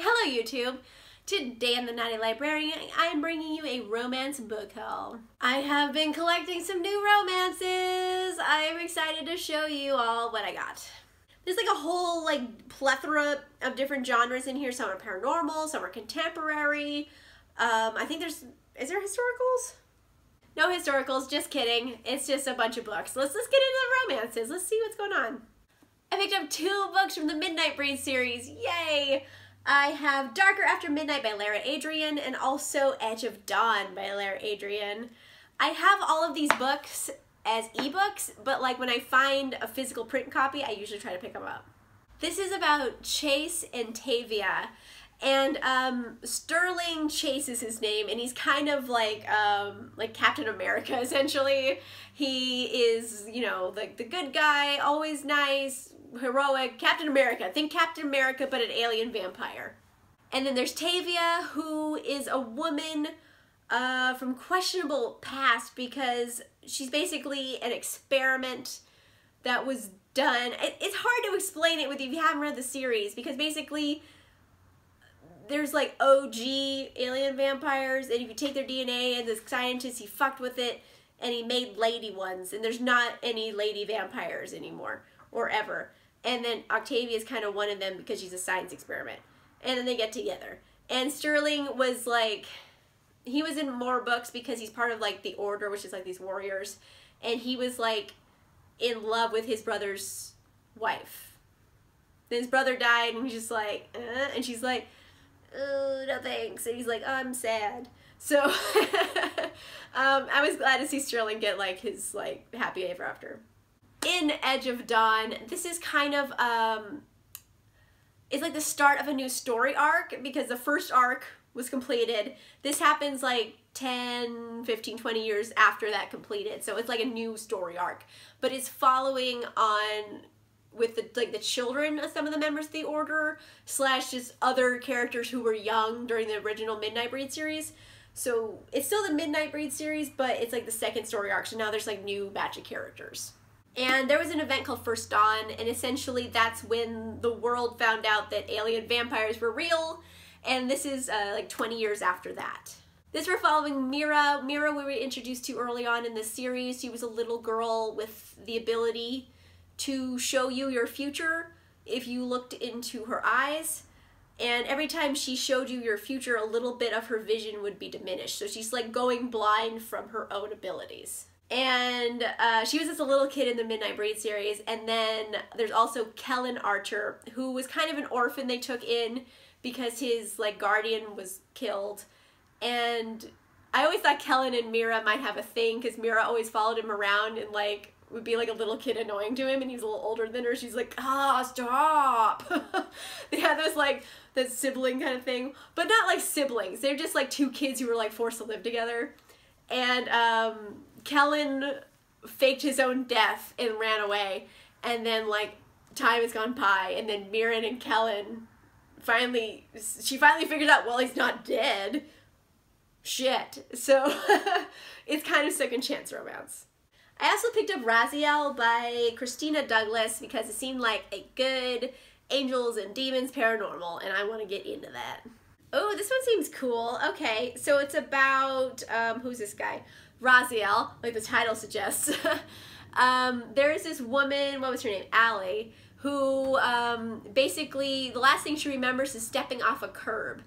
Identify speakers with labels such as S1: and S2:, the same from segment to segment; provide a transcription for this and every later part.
S1: Hello YouTube! Today on the Naughty Librarian, I am bringing you a romance book haul. I have been collecting some new romances. I am excited to show you all what I got. There's like a whole plethora of different genres in here. Some are paranormal, some are contemporary. I think is there historicals? No historicals, just kidding. It's just a bunch of books. Let's get into the romances. Let's see what's going on. I picked up 2 books from the Midnight Braid series. Yay! I have Darker After Midnight by Librarian and also Edge of Dawn by Librarian. I have all of these books as ebooks, but when I find a physical print copy, I usually try to pick them up. This is about Chase and Tavia, and Sterling Chase is his name, and he's kind of like Captain America, essentially. He is, you know, the good guy, always nice, heroic, Captain America. Think Captain America, but an alien vampire. And then there's Tavia, who is a woman from questionable past because she's basically an experiment that was done. It's hard to explain it with you if you haven't read the series, because basically there's like OG alien vampires, and if you take their DNA, and the scientist, he fucked with it and he made lady ones, and there's not any lady vampires anymore or ever. And then Octavia is kind of one of them because she's a science experiment. And then they get together. And Sterling was he was in more books because he's part of the Order, which is these warriors. And he was in love with his brother's wife. Then his brother died, and he's just and she's like, oh, no thanks. And he's like, oh, I'm sad. So I was glad to see Sterling get his happy ever after. In Edge of Dawn, this is kind of, it's the start of a new story arc, because the first arc was completed. This happens 10, 15, 20 years after that completed, so it's a new story arc. But it's following on with the children of some of the members of the Order, / just other characters who were young during the original Midnight Braid series. So it's still the Midnight Braid series, but it's the second story arc, so now there's new batch of characters. And there was an event called First Dawn, and essentially that's when the world found out that alien vampires were real, and this is 20 years after that. This we're following Mira. Mira we were introduced to early on in the series. She was a little girl with the ability to show you your future if you looked into her eyes, and every time she showed you your future, a little bit of her vision would be diminished. So she's going blind from her own abilities. And she was just a little kid in the Midnight Braid series. And then there's also Kellen Archer, who was kind of an orphan they took in because his guardian was killed. And I always thought Kellen and Mira might have a thing, because Mira always followed him around and would be a little kid annoying to him, and he's a little older than her. She's like, ah, stop. They had this that sibling kind of thing, but not siblings. They're just 2 kids who were forced to live together. And Kellen faked his own death and ran away, and then time has gone by, and then Mirren and Kellen she finally figures out, well, he's not dead. Shit. So it's kind of second chance romance. I also picked up Raziel by Christina Douglas because it seemed like a good angels and demons paranormal, and I want to get into that. Oh, this one seems cool. Okay, so it's about, who's this guy? Raziel, like the title suggests. There's this woman, what was her name? Allie, who basically, the last thing she remembers is stepping off a curb.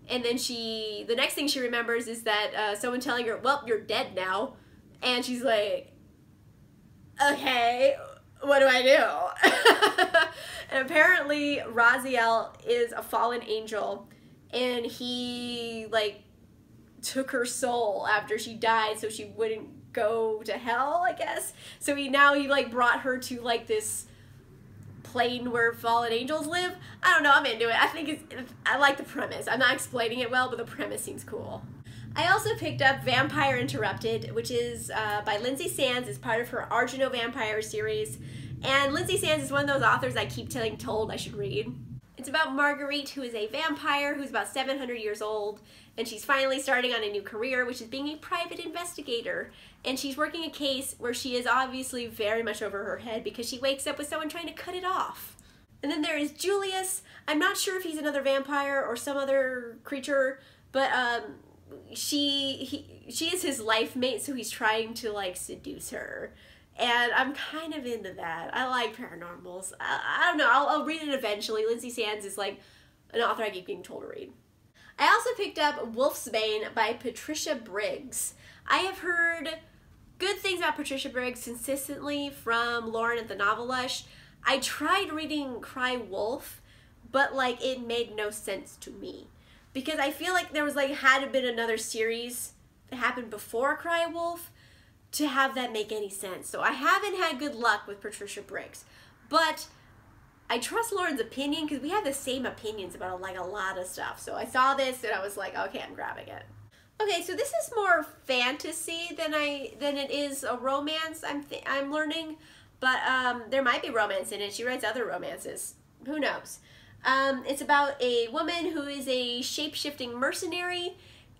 S1: And then the next thing she remembers is that someone telling her, well, you're dead now. And she's like, okay, what do I do? And apparently Raziel is a fallen angel, and he took her soul after she died so she wouldn't go to hell, I guess. So he brought her to this plane where fallen angels live. I don't know, I'm into it. I like the premise. I'm not explaining it well, but the premise seems cool. I also picked up Vampire Interrupted, which is by Lindsay Sands. It's part of her Argento Vampire series. And Lindsay Sands is one of those authors I keep getting told I should read. It's about Marguerite, who is a vampire who's about 700 years old, and she's finally starting on a new career, which is being a private investigator. And she's working a case where she is obviously very much over her head because she wakes up with someone trying to cut it off. And then there is Julius. I'm not sure if he's another vampire or some other creature, but she is his life mate, so he's trying to like seduce her. And I'm kind of into that. I like paranormals. I don't know. I'll read it eventually. Lindsay Sands is like an author I keep being told to read. I also picked up Wolfsbane by Patricia Briggs. I have heard good things about Patricia Briggs consistently from Lauren at the Novel Lush. I tried reading Cry Wolf, but like it made no sense to me. Because I feel like there was like had to been another series that happened before Cry Wolf to have that make any sense. So I haven't had good luck with Patricia Briggs. But I trust Lauren's opinion because we have the same opinions about like a lot of stuff. So I saw this and I was like, okay, I'm grabbing it. Okay, so this is more fantasy than it is a romance. I'm learning, but there might be romance in it. She writes other romances. Who knows? It's about a woman who is a shape-shifting mercenary,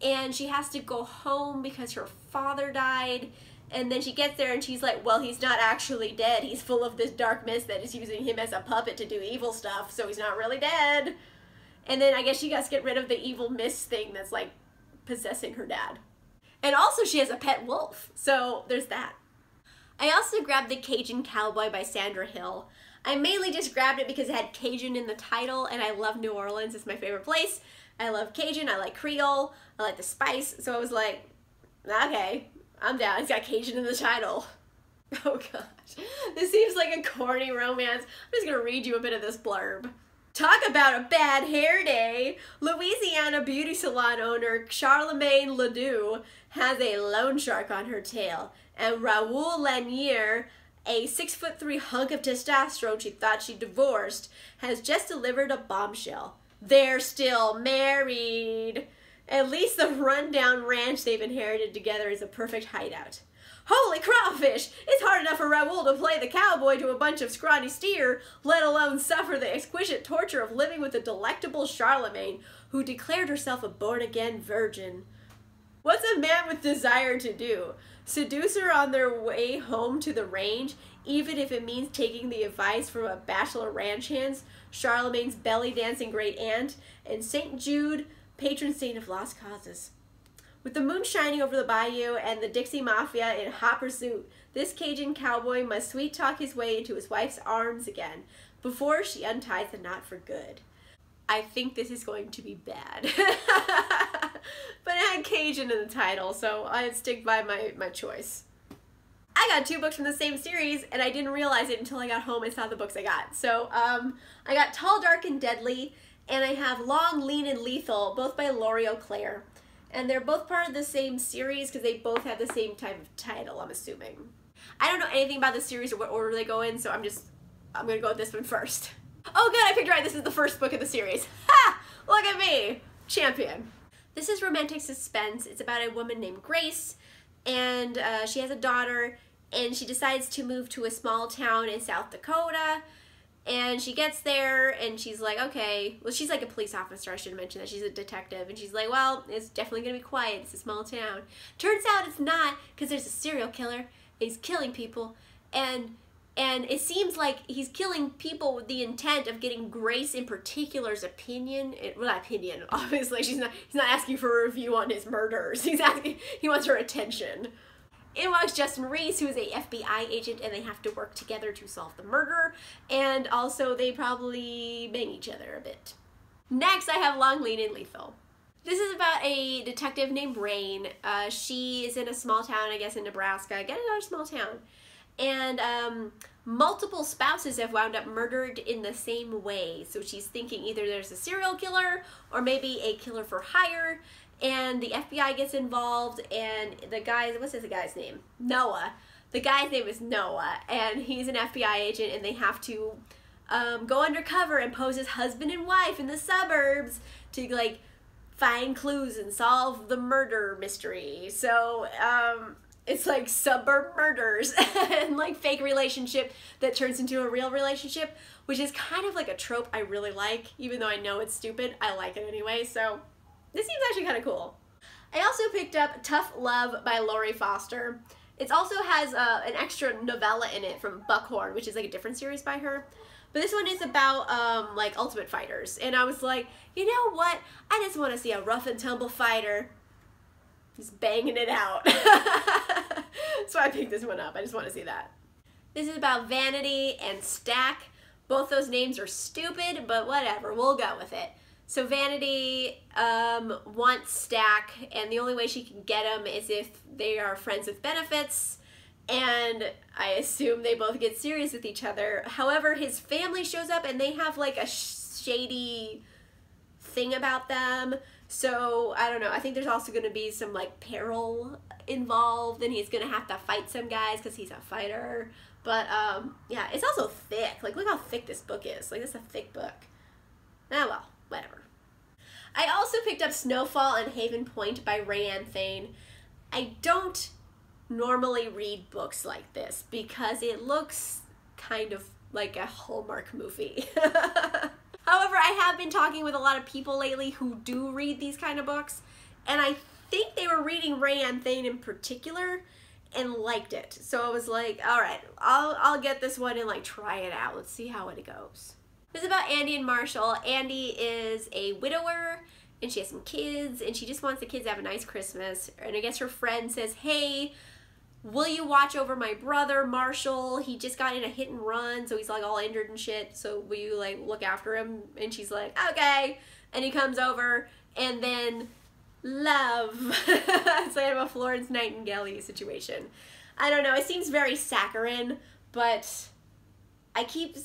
S1: and she has to go home because her father died. And then she gets there and she's like, well, he's not actually dead. He's full of this dark mist that is using him as a puppet to do evil stuff, so he's not really dead. And then I guess she has to get rid of the evil mist thing that's like possessing her dad. And also she has a pet wolf, so there's that. I also grabbed The Cajun Cowboy by Sandra Hill. I mainly just grabbed it because it had Cajun in the title, and I love New Orleans. It's my favorite place. I love Cajun, I like Creole, I like the spice, so I was like, okay, I'm down. It's got Cajun in the title. Oh gosh. This seems like a corny romance. I'm just gonna read you a bit of this blurb. Talk about a bad hair day. Louisiana beauty salon owner Charlemagne Ledoux has a loan shark on her tail, and Raoul Lanier, a 6'3" hunk of testosterone she thought she divorced, has just delivered a bombshell. They're still married. At least the rundown ranch they've inherited together is a perfect hideout. Holy crawfish! It's hard enough for Raoul to play the cowboy to a bunch of scrawny steer, let alone suffer the exquisite torture of living with the delectable Charlemagne, who declared herself a born-again virgin. What's a man with desire to do? Seduce her on their way home to the range, even if it means taking the advice from a bachelor ranch hand, Charlemagne's belly-dancing great aunt, and St. Jude, patron saint of lost causes. With the moon shining over the bayou and the Dixie Mafia in hot pursuit, this Cajun cowboy must sweet-talk his way into his wife's arms again before she unties the knot for good. I think this is going to be bad. But it had Cajun in the title, so I'd stick by my choice. I got 2 books from the same series, and I didn't realize it until I got home and saw the books I got. So I got Tall, Dark, and Deadly, and I have Long, Lean, and Lethal, both by Laurie O'Clair. And they're both part of the same series because they both have the same type of title, I'm assuming. I don't know anything about the series or what order they go in, so I'm going to go with this one first. Oh good, I picked right, this is the first book of the series. Ha! Look at me! Champion. This is romantic suspense. It's about a woman named Grace, and she has a daughter, and she decides to move to a small town in South Dakota. And she gets there, and she's like, okay, well, she's like a police officer, I should mention that. She's a detective, and she's like, well, it's definitely going to be quiet. It's a small town. Turns out it's not, because there's a serial killer, and he's killing people, and it seems like he's killing people with the intent of getting Grace in particular's opinion. Well, not opinion, obviously. He's not asking for a review on his murders. He wants her attention. It was Justin Reese, who is a FBI agent, and they have to work together to solve the murder, and also they probably bang each other a bit. Next, I have Long, Lean, and Lethal. This is about a detective named Rain. She is in a small town, I guess in Nebraska. Again, another small town. And multiple spouses have wound up murdered in the same way. So she's thinking either there's a serial killer or maybe a killer for hire. And the FBI gets involved, and the guy, what's this guy's name? Noah. The guy's name is Noah, and he's an FBI agent, and they have to go undercover and pose as husband and wife in the suburbs to, like, find clues and solve the murder mystery. So, it's like suburb murders and, like, fake relationship that turns into a real relationship, which is kind of like a trope I really like. Even though I know it's stupid, I like it anyway, so this seems actually kind of cool. I also picked up Tough Love by Laurie Foster. It also has an extra novella in it from Buckhorn, which is like a different series by her. But this one is about like Ultimate Fighters. And I was like, you know what? I just want to see a rough and tumble fighter just banging it out. So I picked this one up. I just want to see that. This is about Vanity and Stack. Both those names are stupid, but whatever. We'll go with it. So Vanity wants Stack, and the only way she can get him is if they are friends with benefits, and I assume they both get serious with each other. However, his family shows up, and they have like a shady thing about them. So, I don't know. I think there's also going to be some like peril involved, and he's going to have to fight some guys because he's a fighter. But, yeah, it's also thick. Like, look how thick this book is. Like, this is a thick book. Oh, well, whatever. I also picked up Snowfall and Haven Point by Rayanne Thane. I don't normally read books like this because it looks kind of like a Hallmark movie. However, I have been talking with a lot of people lately who do read these kind of books, and I think they were reading Rayanne Thane in particular and liked it. So I was like, all right, I'll get this one and like try it out. Let's see how it goes. This is about Andy and Marshall. Andy is a widower, and she has some kids, and she just wants the kids to have a nice Christmas. And I guess her friend says, hey, will you watch over my brother, Marshall? He just got in a hit and run, so he's like all injured and shit. So will you like look after him? And she's like, okay. And he comes over, and then love. It's like a Florence Nightingale situation. I don't know. It seems very saccharine, but I keep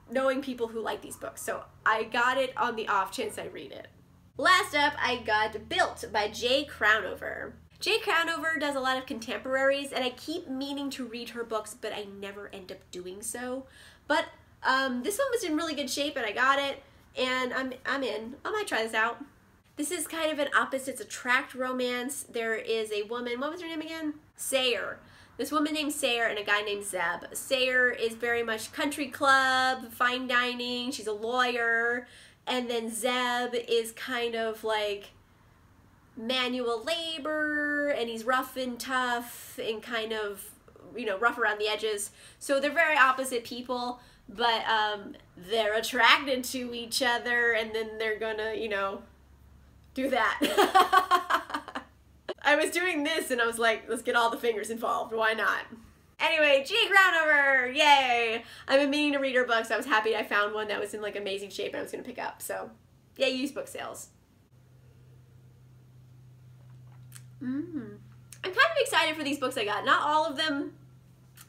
S1: knowing people who like these books, so I got it on the off chance I read it. Last up, I got Built by Jay Crownover. Jay Crownover does a lot of contemporaries, and I keep meaning to read her books, but I never end up doing so. But this one was in really good shape, and I got it, and I'm in. I might try this out. This is kind of an opposites attract romance. There is a woman, what was her name again? Sayer. This woman named Sayer and a guy named Zeb. Sayer is very much country club, fine dining, she's a lawyer, and then Zeb is kind of like manual labor, and he's rough and tough and kind of, you know, rough around the edges. So they're very opposite people, but they're attracted to each other, and then they're gonna, you know, do that. I was doing this and I was like, let's get all the fingers involved. Why not? Anyway, Jay Crownover, yay! I've been meaning to read her books. I was happy I found one that was in like amazing shape and I was gonna pick up. So, yay, used book sales. I'm kind of excited for these books I got. Not all of them,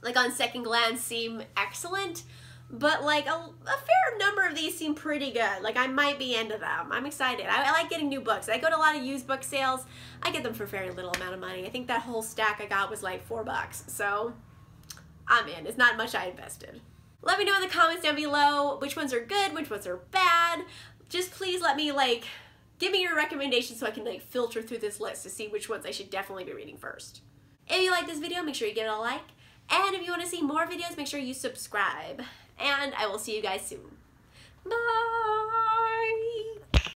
S1: like on second glance, seem excellent, but like a fair number of these seem pretty good. Like I might be into them. I'm excited. I like getting new books. I go to a lot of used book sales. I get them for a very little amount of money. I think that whole stack I got was like $4. So I'm in. It's not much I invested. Let me know in the comments down below which ones are good, which ones are bad. Just please let me like, give me your recommendations so I can like filter through this list to see which ones I should definitely be reading first. If you like this video, make sure you give it a like. And if you want to see more videos, make sure you subscribe. And I will see you guys soon. Bye!